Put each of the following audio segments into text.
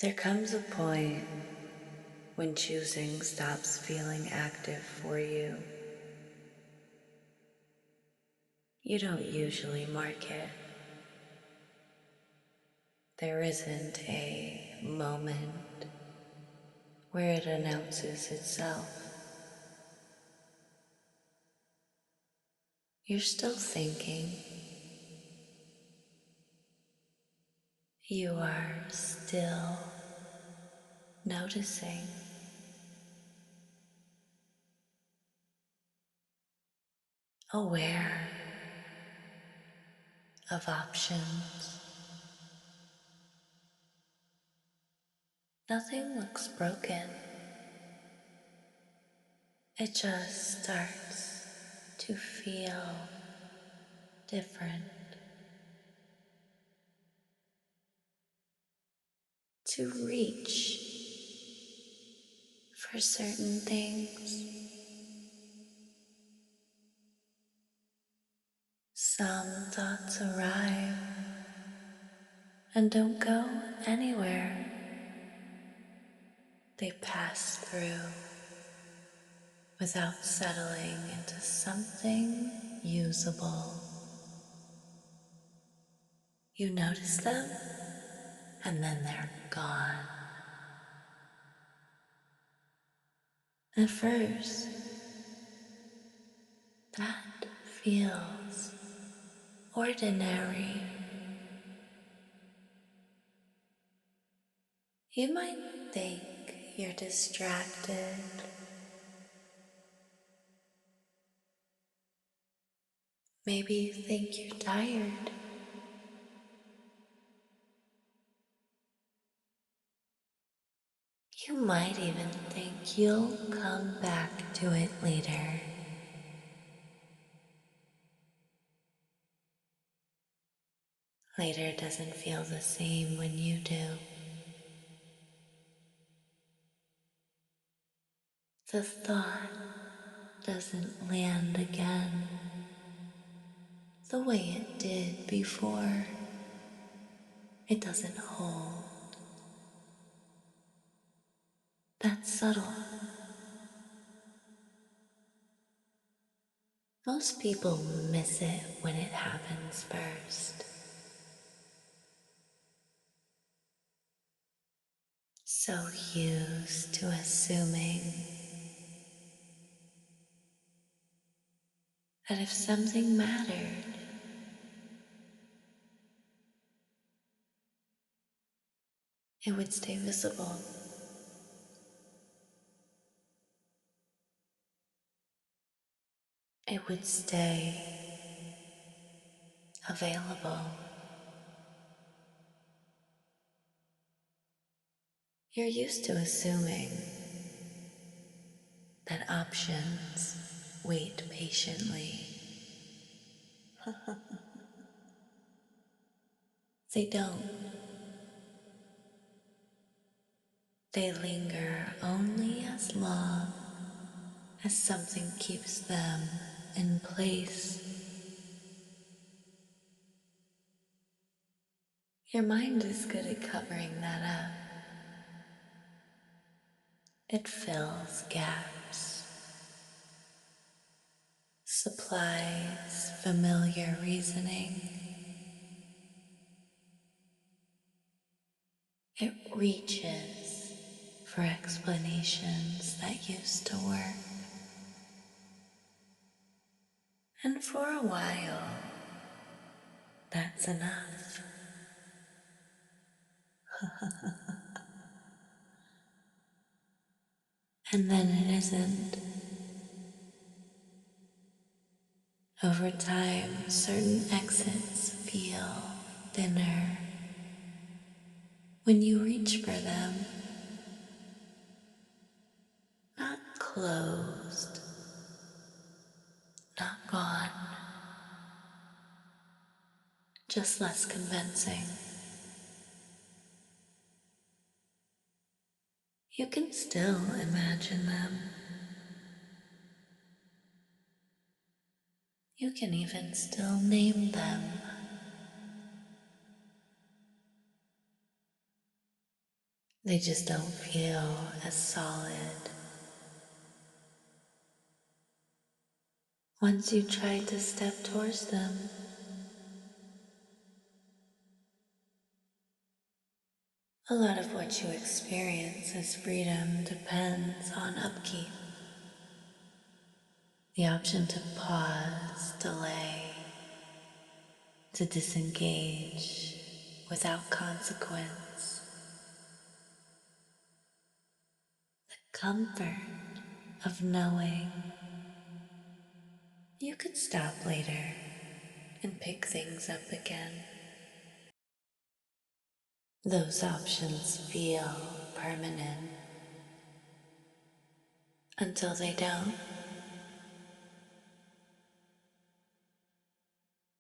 There comes a point when choosing stops feeling active for you. You don't usually mark it. There isn't a moment where it announces itself. You're still thinking. You are still noticing. Aware of options. Nothing looks broken. It just starts to feel different. To reach for certain things. Some thoughts arrive and don't go anywhere. They pass through without settling into something usable. You notice them, and then they're gone. At first, that feels ordinary. You might think you're distracted. Maybe you think you're tired. You might even think you'll come back to it later. Later doesn't feel the same when you do. The thought doesn't land again the way it did before. It doesn't hold. That's subtle. Most people miss it when it happens first. So used to assuming that if something mattered, it would stay visible. It would stay available. You're used to assuming that options wait patiently. They don't. They linger only as long as something keeps them in place. Your mind is good at covering that up. It fills gaps, supplies familiar reasoning. It reaches for explanations that used to work. And for a while, that's enough. And then it isn't. Over time, certain exits feel thinner. When you reach for them, not closed, not gone, just less convincing. You can still imagine them. You can even still name them. They just don't feel as solid. Once you try to step towards them, a lot of what you experience as freedom depends on upkeep. The option to pause, delay, to disengage without consequence. The comfort of knowing you could stop later and pick things up again. Those options feel permanent until they don't.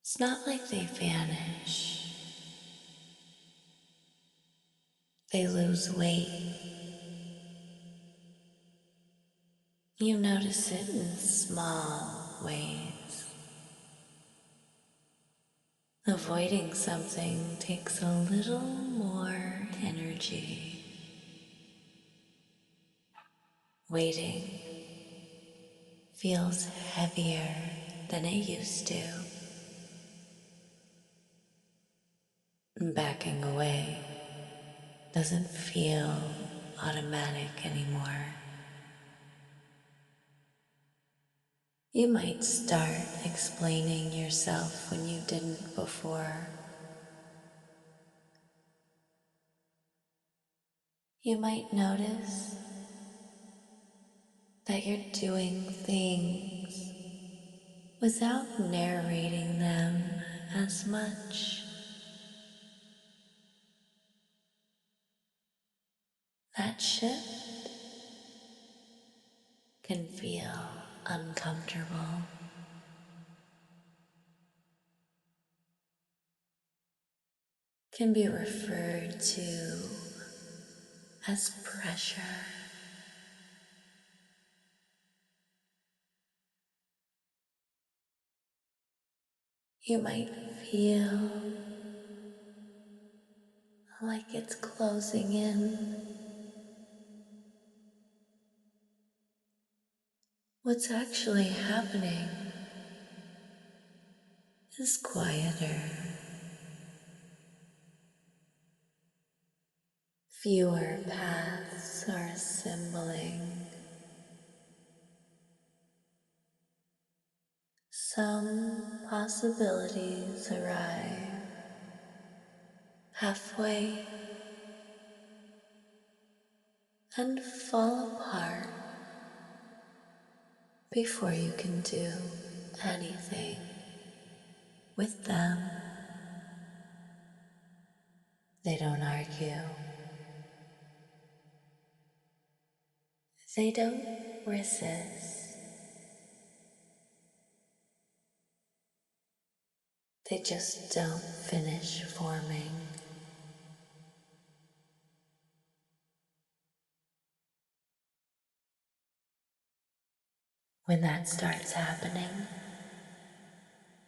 It's not like they vanish. They lose weight. You notice it in small ways. Avoiding something takes a little more energy. Waiting feels heavier than it used to. Backing away doesn't feel automatic anymore. You might start explaining yourself when you didn't before. You might notice that you're doing things without narrating them as much. That shift can feel uncomfortable. Can be referred to as pressure. You might feel like it's closing in. What's actually happening is quieter. Fewer paths are assembling. Some possibilities arrive halfway and fall apart before you can do anything with them. They don't argue. They don't resist. They just don't finish forming. When that starts happening,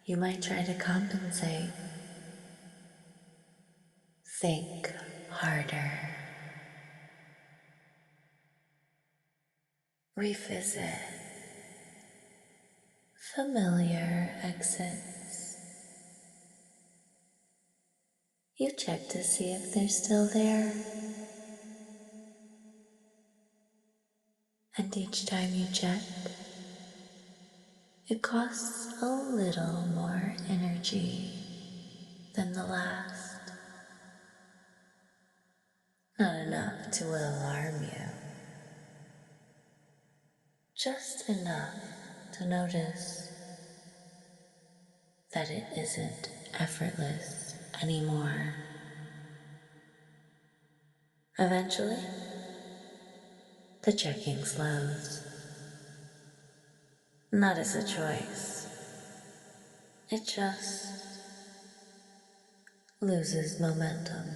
you might try to compensate. Think harder. Revisit familiar exits. You check to see if they're still there. And each time you check, it costs a little more energy than the last. Not enough to alarm you. Just enough to notice that it isn't effortless anymore. Eventually, the checking slows. Not as a choice. It just loses momentum.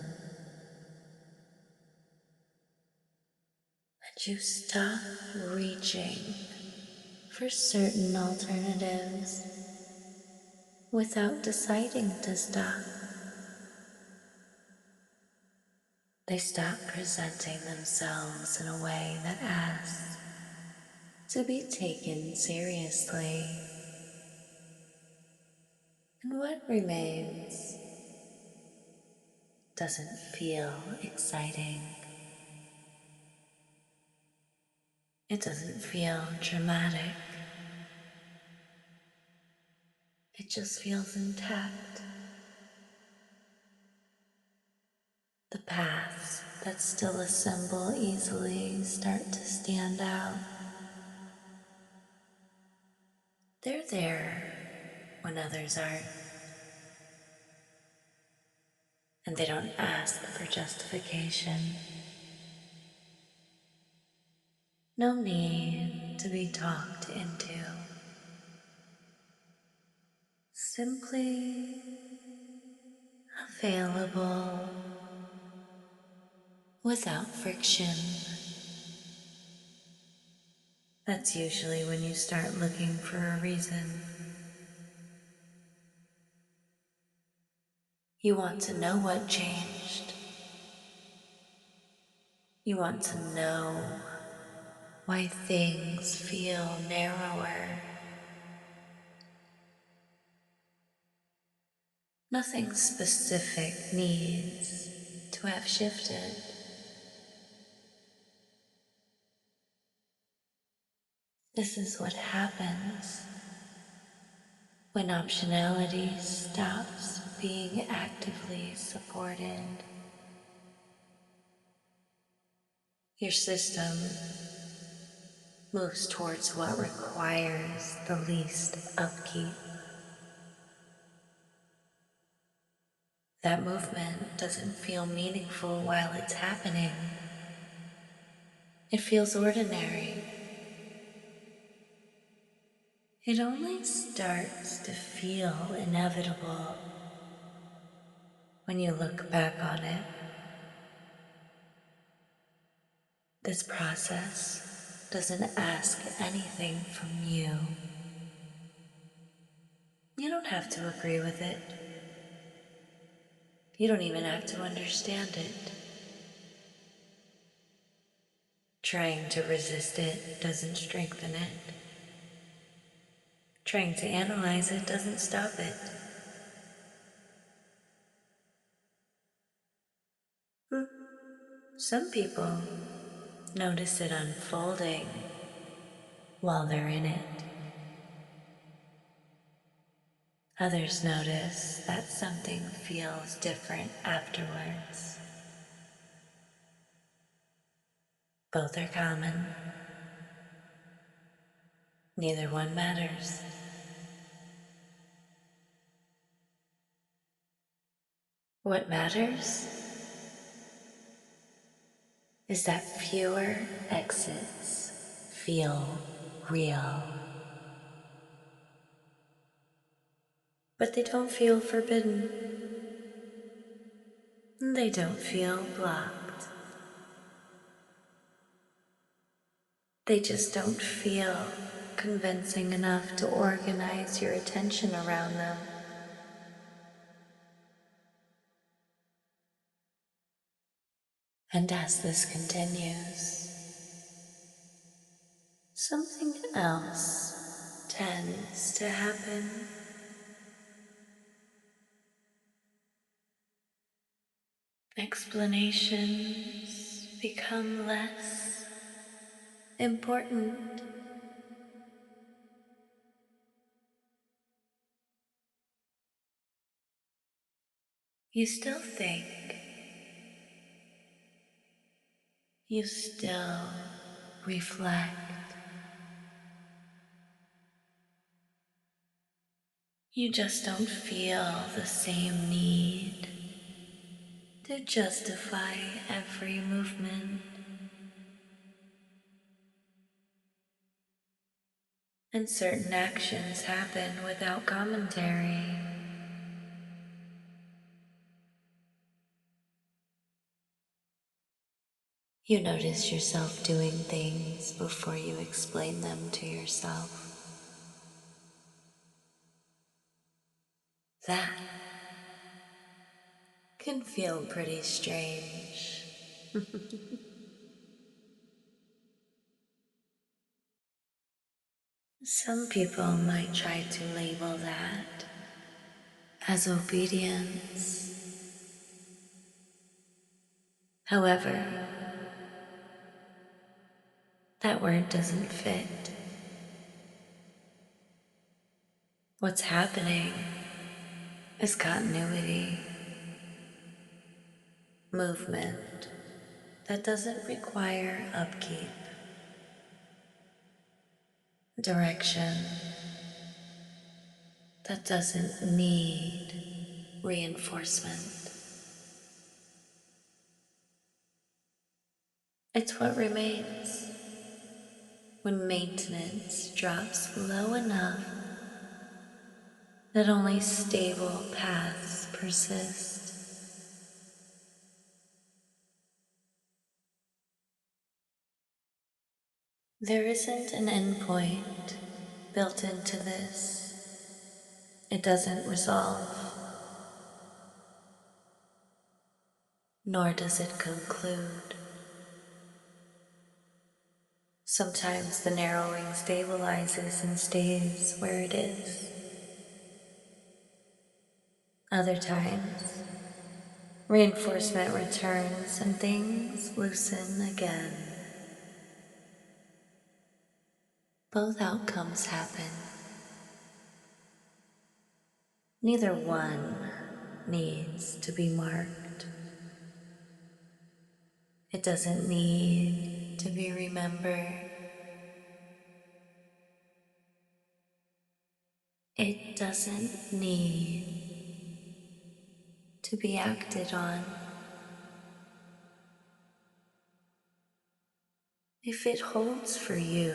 And you stop reaching for certain alternatives without deciding to stop. They stop presenting themselves in a way that asks to be taken seriously. And what remains doesn't feel exciting. It doesn't feel dramatic. It just feels intact. The paths that still assemble easily start to stand out. They're there when others aren't. And they don't ask for justification. No need to be talked into. Simply available without friction. That's usually when you start looking for a reason. You want to know what changed. You want to know why things feel narrower. Nothing specific needs to have shifted. This is what happens when optionality stops being actively supported. Your system moves towards what requires the least upkeep. That movement doesn't feel meaningful while it's happening. It feels ordinary. It only starts to feel inevitable when you look back on it. This process doesn't ask anything from you. You don't have to agree with it. You don't even have to understand it. Trying to resist it doesn't strengthen it. Trying to analyze it doesn't stop it. Some people notice it unfolding while they're in it. Others notice that something feels different afterwards. Both are common. Neither one matters. What matters is that fewer exits feel real. But they don't feel forbidden. They don't feel blocked. They just don't feel convincing enough to organize your attention around them. And as this continues, something else tends to happen. Explanations become less important. You still think. You still reflect. You just don't feel the same need to justify every movement. And certain actions happen without commentary. You notice yourself doing things before you explain them to yourself. That can feel pretty strange. Some people might try to label that as obedience. However, that word doesn't fit. What's happening is continuity, movement that doesn't require upkeep, direction that doesn't need reinforcement. It's what remains when maintenance drops low enough that only stable paths persist. There isn't an endpoint built into this. It doesn't resolve, nor does it conclude. Sometimes the narrowing stabilizes and stays where it is. Other times, reinforcement returns and things loosen again. Both outcomes happen. Neither one needs to be marked. It doesn't need to be remembered. It doesn't need to be acted on. If it holds for you,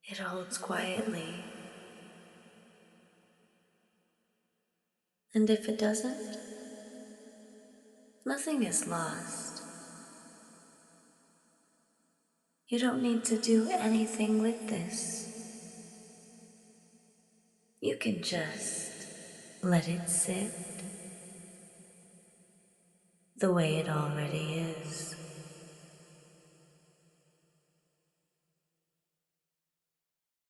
it holds quietly. And if it doesn't, nothing is lost. You don't need to do anything with this. You can just let it sit the way it already is.